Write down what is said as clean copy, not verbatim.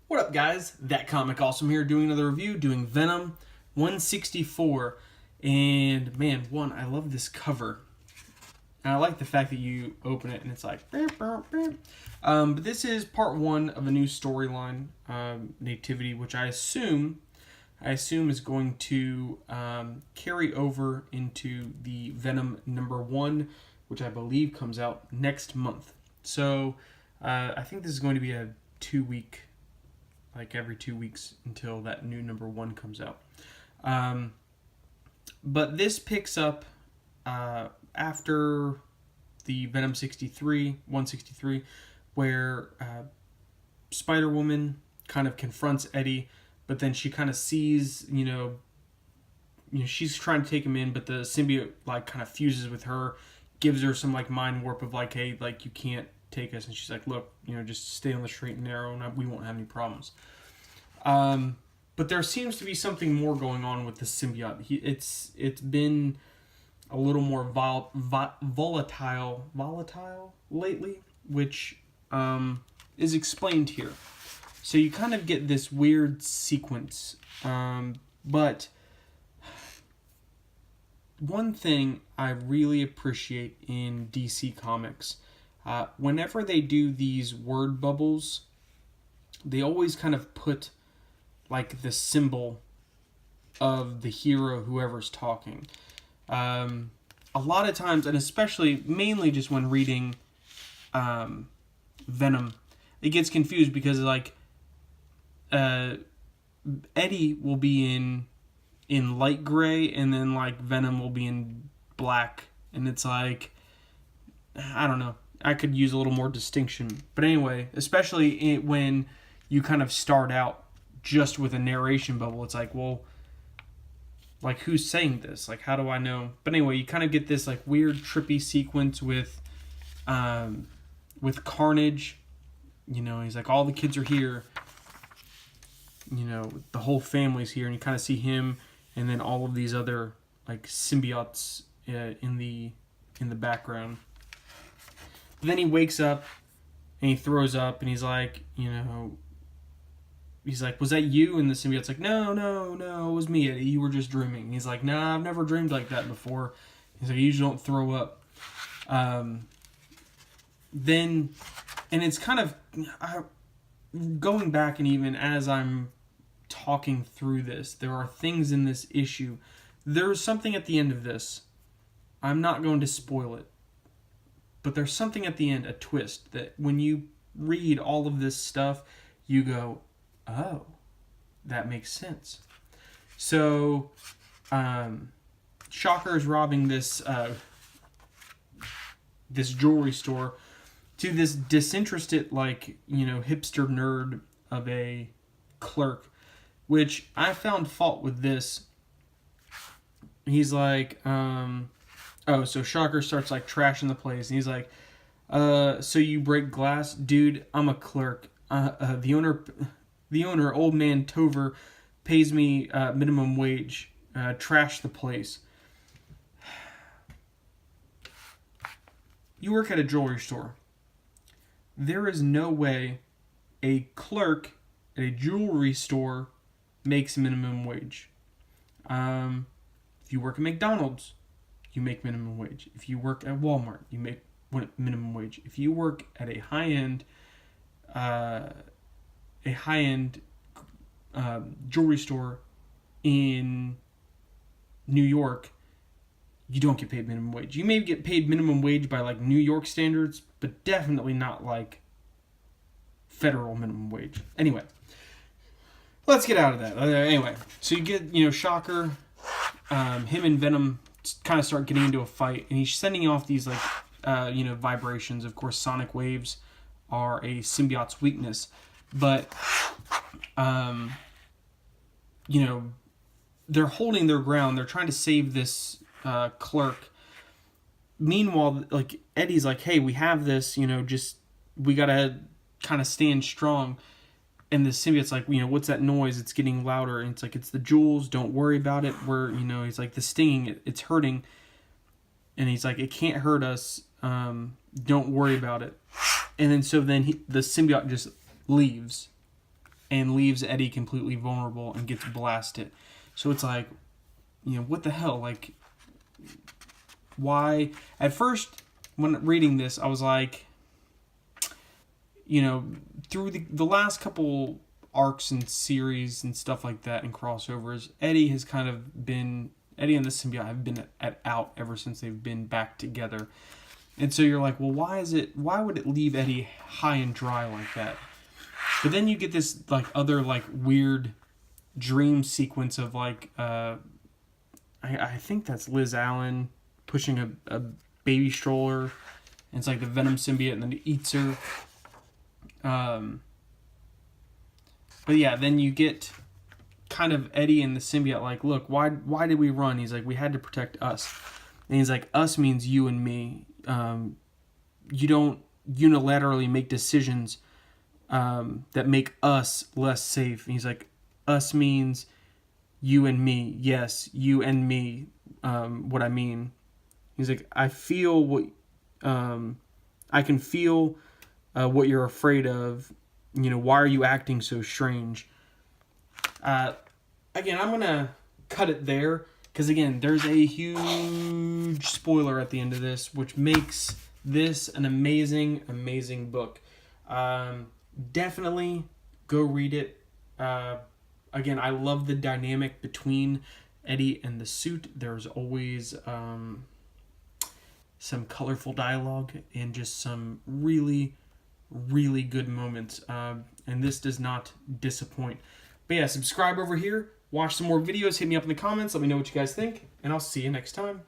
What up, guys? That Comic Awesome here, doing another review, doing Venom 164. And man, I love this cover. And I like the fact that you open it and it's like, beep, beep, beep. But this is part one of a new storyline, Nativity, which I assume is going to carry over into the Venom #1, which I believe comes out next month. So I think this is going to be a 2-week, like every 2 weeks until that new #1 comes out. But this picks up after the Venom 163, where Spider-Woman kind of confronts Eddie, but then she kind of sees, she's trying to take him in, but the symbiote like kind of fuses with her, gives her some like mind warp of like, hey, like you can't take us, and she's like, look, just stay on the straight and narrow, and we won't have any problems. But there seems to be something more going on with the symbiote. It's been a little more volatile lately, which is explained here. So you kind of get this weird sequence. But one thing I really appreciate in DC Comics, whenever they do these word bubbles, they always kind of put like the symbol of the hero, whoever's talking. A lot of times, and especially mainly just when reading Venom, it gets confused because like Eddie will be in light gray, and then like Venom will be in black, and it's like, I don't know, I could use a little more distinction. But anyway, especially when you kind of start out just with a narration bubble, it's like, well, like who's saying this? Like, how do I know? But anyway, you kind of get this like weird trippy sequence with Carnage. He's like, all the kids are here. The whole family's here, and you kind of see him, and then all of these other like symbiotes in the background. But then he wakes up and he throws up, and he's like, he's like, was that you? And the symbiote's like, no, it was me, Eddie. You were just dreaming. And he's like, nah, I've never dreamed like that before. He's like, you usually don't throw up. Then, and it's kind of, going back, and even as I'm talking through this, there are things in this issue. There's something at the end of this. I'm not going to spoil it. But there's something at the end, a twist, that when you read all of this stuff, you go, oh, that makes sense. So, Shocker is robbing this jewelry store to this disinterested, like, hipster nerd of a clerk, which I found fault with this. He's like, so Shocker starts like trashing the place, and he's like, so you break glass? Dude, I'm a clerk. The owner, old man Tover, pays me minimum wage. Trash the place. You work at a jewelry store. There is no way a clerk at a jewelry store makes minimum wage. If you work at McDonald's, you make minimum wage. If you work at Walmart, you make minimum wage. If you work at a high-end jewelry store in New York, you don't get paid minimum wage. You may get paid minimum wage by like New York standards, but definitely not like federal minimum wage. Anyway, let's get out of that. Anyway, so you get, Shocker, him and Venom kind of start getting into a fight, and he's sending off these like, vibrations. Of course, sonic waves are a symbiote's weakness, but they're holding their ground. They're trying to save this clerk. Meanwhile, like, Eddie's like, hey, we have this, we gotta kind of stand strong. And the symbiote's like, what's that noise? It's getting louder. And it's like, it's the jewels. Don't worry about it. He's like, the stinging, it's hurting. And he's like, it can't hurt us. Don't worry about it. And then the symbiote just leaves. and leaves Eddie completely vulnerable and gets blasted. So it's like, what the hell? Like, why? At first, when reading this, I was like, through the last couple arcs and series and stuff like that and crossovers, Eddie and the symbiote have been out ever since they've been back together. And so you're like, well, why would it leave Eddie high and dry like that? But then you get this like other like weird dream sequence of like I think that's Liz Allen pushing a baby stroller, and it's like the Venom symbiote, and then it eats her. But yeah, then you get kind of Eddie and the symbiote like, look, why did we run? He's like, we had to protect us. And he's like, us means you and me. You don't unilaterally make decisions that make us less safe. And he's like, us means you and me. Yes, you and me. What I mean. He's like, I feel what I can feel what you're afraid of. Why are you acting so strange? Again, I'm gonna cut it there because again, there's a huge spoiler at the end of this, which makes this an amazing, amazing book. Definitely go read it. Again, I love the dynamic between Eddie and the suit. There's always some colorful dialogue and just some really, really good moments. And this does not disappoint. But yeah, subscribe over here. Watch some more videos. Hit me up in the comments. Let me know what you guys think. And I'll see you next time.